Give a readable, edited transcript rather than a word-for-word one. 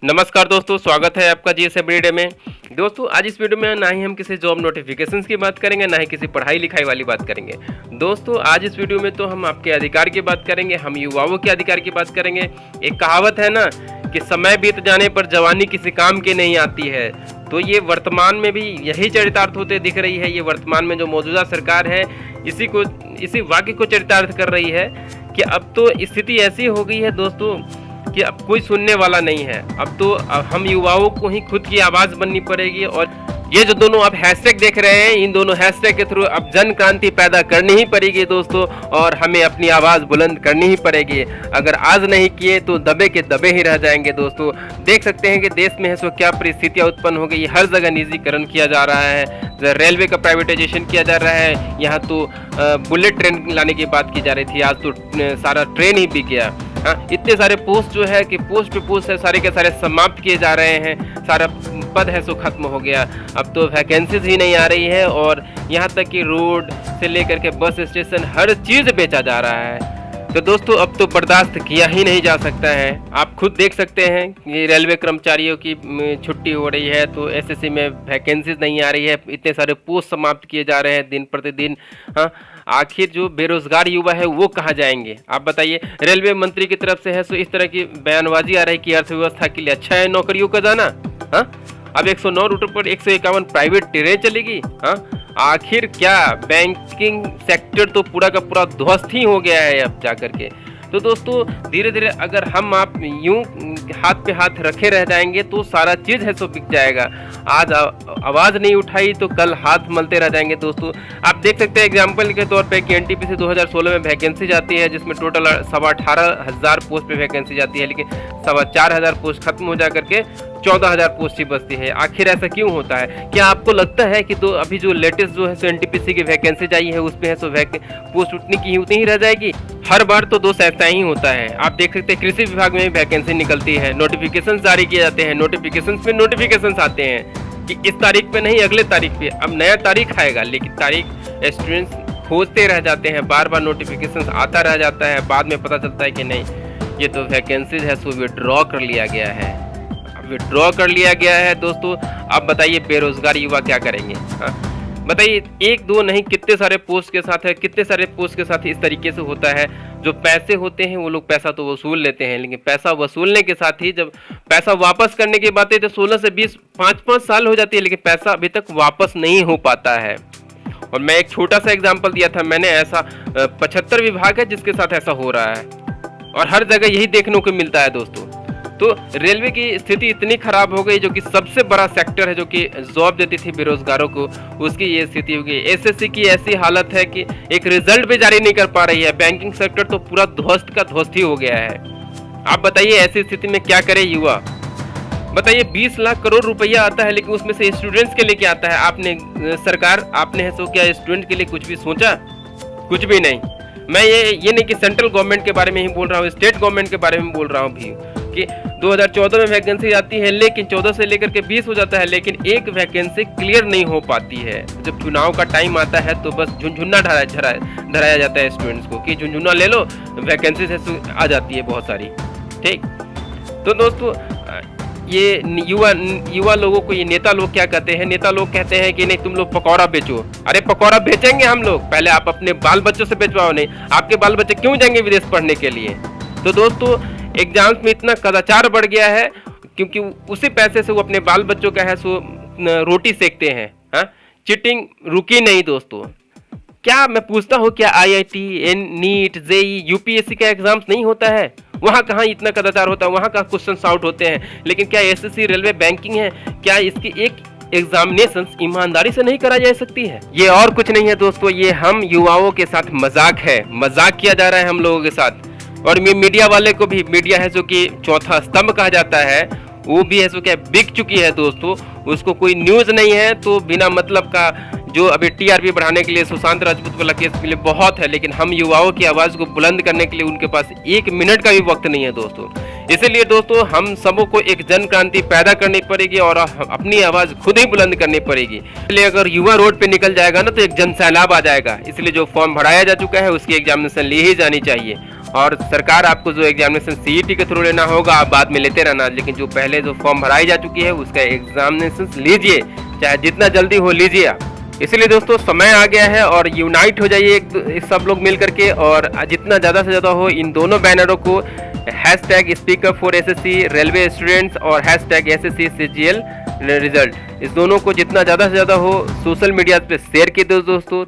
नमस्कार दोस्तों, स्वागत है आपका जीएसए डे में। दोस्तों आज इस वीडियो में ना ही हम किसी जॉब नोटिफिकेशंस की बात करेंगे, ना ही किसी पढ़ाई लिखाई वाली बात करेंगे। दोस्तों आज इस वीडियो में तो हम आपके अधिकार की बात करेंगे, हम युवाओं के अधिकार की बात करेंगे। एक कहावत है ना कि समय बीत जाने पर जवानी किसी काम की नहीं आती है, तो ये वर्तमान में भी यही चरितार्थ होते दिख रही है। ये वर्तमान में जो मौजूदा सरकार है इसी वाक्य को चरितार्थ कर रही है कि अब तो स्थिति ऐसी हो गई है दोस्तों कि अब कोई सुनने वाला नहीं है। अब तो हम युवाओं को ही खुद की आवाज़ बननी पड़ेगी। और ये जो दोनों आप हैशटैग देख रहे हैं, इन दोनों हैशटैग के थ्रू अब जन क्रांति पैदा करनी ही पड़ेगी दोस्तों, और हमें अपनी आवाज़ बुलंद करनी ही पड़ेगी। अगर आज नहीं किए तो दबे के दबे ही रह जाएंगे दोस्तों। देख सकते हैं कि देश में है सो क्या परिस्थितियाँ उत्पन्न हो गई। हर जगह निजीकरण किया जा रहा है, रेलवे का प्राइवेटाइजेशन किया जा रहा है। यहाँ तो बुलेट ट्रेन लाने की बात की जा रही थी, आज तो सारा ट्रेन ही बिक गया। हाँ, इतने सारे पोस्ट जो है कि पोस्ट पे पोस्ट है, सारे के सारे समाप्त किए जा रहे हैं। सारा पद है सो खत्म हो गया। अब तो वैकेंसीज ही नहीं आ रही है, और यहाँ तक कि रोड से लेकर के बस स्टेशन हर चीज़ बेचा जा रहा है। तो दोस्तों अब तो बर्दाश्त किया ही नहीं जा सकता है। आप खुद देख सकते हैं कि रेलवे कर्मचारियों की छुट्टी हो रही है, तो एसएससी में वैकेंसीज नहीं आ रही है। इतने सारे पोस्ट समाप्त किए जा रहे हैं दिन प्रतिदिन। हाँ, आखिर जो बेरोजगार युवा है वो कहाँ जाएंगे आप बताइए। रेलवे मंत्री की तरफ से है सो इस तरह की बयानबाजी आ रही है कि अर्थव्यवस्था के लिए अच्छा है नौकरियों का जाना। हाँ, अब 109 रूटों पर 151 प्राइवेट ट्रेन चलेगी। हाँ, आखिर क्या बैंकिंग सेक्टर तो पूरा का पूरा ध्वस्त ही हो गया है अब जाकर के। तो दोस्तों धीरे धीरे अगर हम आप यूं हाथ पे हाथ रखे रह जाएंगे तो सारा चीज़ है सो बिक जाएगा। आज आवाज़ नहीं उठाई तो कल हाथ मलते रह जाएंगे दोस्तों। आप देख सकते हैं एग्जाम्पल के तौर पे कि एनटीपीसी 2016 में वैकेंसी जाती है, जिसमें टोटल 18,500 पोस्ट पे वैकेंसी जाती है, लेकिन 4,500 पोस्ट खत्म हो जा करके 14,000 पोस्ट ही बचती है। आखिर ऐसा क्यों होता है? क्या आपको लगता है कि तो अभी जो लेटेस्ट जो है सो एनटीपीसी की वैकेंसी आई है उसमें है सो पोस्ट उतनी ही रह जाएगी? हर बार तो दोस्त ऐसा ही होता है। आप देख सकते हैं कृषि विभाग में वैकेंसी निकलती है, नोटिफिकेशन जारी किए जाते हैं, नोटिफिकेशन पे नोटिफिकेशन आते हैं कि इस तारीख पे नहीं अगले तारीख पे। अब नया तारीख आएगा, लेकिन तारीख स्टूडेंट्स खोजते रह जाते हैं, बार बार नोटिफिकेशन आता रह जाता है। बाद में पता चलता है कि नहीं, ये तो वैकेंसीज है सो विड्रॉ कर लिया गया है। विड्रॉ कर लिया गया है दोस्तों। अब बताइए बेरोजगार युवा क्या करेंगे? हाँ बताइए, एक दो नहीं कितने सारे पोस्ट के साथ है, कितने सारे पोस्ट के साथ इस तरीके से होता है। जो पैसे होते हैं वो लोग पैसा तो वसूल लेते हैं, लेकिन पैसा वसूलने के साथ ही जब पैसा वापस करने की बात है तो 16 से 20 5 साल हो जाती है, लेकिन पैसा अभी तक वापस नहीं हो पाता है। और मैं एक छोटा सा एग्जाम्पल दिया था मैंने, ऐसा 75 विभाग है जिसके साथ ऐसा हो रहा है, और हर जगह यही देखने को मिलता है दोस्तों। तो रेलवे की स्थिति इतनी खराब हो गई, जो कि सबसे बड़ा सेक्टर है जो कि जॉब देती थी बेरोजगारों को, उसकी ये स्थिति हो गई। एसएससी की ऐसी हालत है कि एक रिजल्ट भी जारी नहीं कर पा रही है। बैंकिंग सेक्टर तो पूरा ध्वस्त का ध्वस्त ही हो गया है। आप बताइए ऐसी स्थिति में क्या करे युवा? बताइए 20 लाख करोड़ रुपया आता है, लेकिन उसमें से स्टूडेंट्स के लिए क्या आता है? आपने है सो क्या स्टूडेंट के लिए कुछ भी सोचा? कुछ भी नहीं। मैं ये नहीं कि सेंट्रल गवर्नमेंट के बारे में ही बोल रहा हूँ, स्टेट गवर्नमेंट के बारे में बोल रहा हूँ भी, कि 2014 में वैकेंसी आती है, लेकिन 14 से लेकर के 20 हो जाता है, लेकिन एक वैकेंसी क्लियर नहीं हो पाती है। जब चुनाव का टाइम आता है तो बस झुनझुना धराया जाता है स्टूडेंट्स को कि झुनझुना ले लो, वैकेंसी से आ जाती है बहुत सारी। ठीक, तो दोस्तों ये युवा लोगों को ये नेता लोग क्या कहते हैं? नेता लोग कहते हैं कि नहीं तुम लोग पकौड़ा बेचो। अरे पकौड़ा बेचेंगे हम लोग, पहले आप अपने बाल बच्चों से बेचवाओ। नहीं, आपके बाल बच्चे क्यों जाएंगे विदेश पढ़ने के लिए? तो दोस्तों एग्जाम्स में इतना कदाचार बढ़ गया है, क्योंकि उसी पैसे से वो अपने बाल बच्चों का है सो रोटी सेकते हैं। हाँ, चीटिंग रुकी नहीं दोस्तों। क्या मैं पूछता हूँ, क्या IIT, नीट, जेई, यूपीएससी का एग्जाम्स नहीं होता है? वहाँ कहाँ इतना कदाचार होता है? वहाँ कहाँ क्वेश्चन आउट होते हैं? लेकिन क्या एसएससी, रेलवे, बैंकिंग है, क्या इसकी एक एग्जामिनेशन ईमानदारी से नहीं कराई जा सकती है? ये और कुछ नहीं है दोस्तों, ये हम युवाओं के साथ मजाक है, मजाक किया जा रहा है हम लोगों के साथ। और मीडिया वाले को भी, मीडिया है जो कि चौथा स्तंभ कहा जाता है, वो भी है सो क्या बिक चुकी है दोस्तों। उसको कोई न्यूज़ नहीं है, तो बिना मतलब का जो अभी टीआरपी बढ़ाने के लिए सुशांत राजपूत वाला केस के लिए बहुत है, लेकिन हम युवाओं की आवाज़ को बुलंद करने के लिए उनके पास 1 मिनट का भी वक्त नहीं है दोस्तों। इसीलिए दोस्तों हम सबों को एक जन क्रांति पैदा करनी पड़ेगी और अपनी आवाज़ खुद ही बुलंद करनी पड़ेगी। इसलिए अगर युवा रोड पे निकल जाएगा ना तो एक जन सैलाब आ जाएगा। इसलिए जो फॉर्म भराया जा चुका है उसकी एग्जामिनेशन ली ही जानी चाहिए। और सरकार आपको जो एग्जामिनेशन सीईटी के थ्रू लेना होगा आप बाद में लेते रहना, लेकिन जो पहले जो फॉर्म भराई जा चुकी है उसका एग्जामिनेशन लीजिए, चाहे जितना जल्दी हो लीजिए आप। इसलिए दोस्तों समय आ गया है और यूनाइट हो जाइए एक सब लोग मिल करके, और जितना ज़्यादा से ज़्यादा हो इन दोनों बैनरों को #SpeakUp4SSC रेलवे स्टूडेंट्स और #SSC CGL रिजल्ट, इस दोनों को जितना ज़्यादा से ज़्यादा हो सोशल मीडिया पे शेयर कीजिए दोस्तों।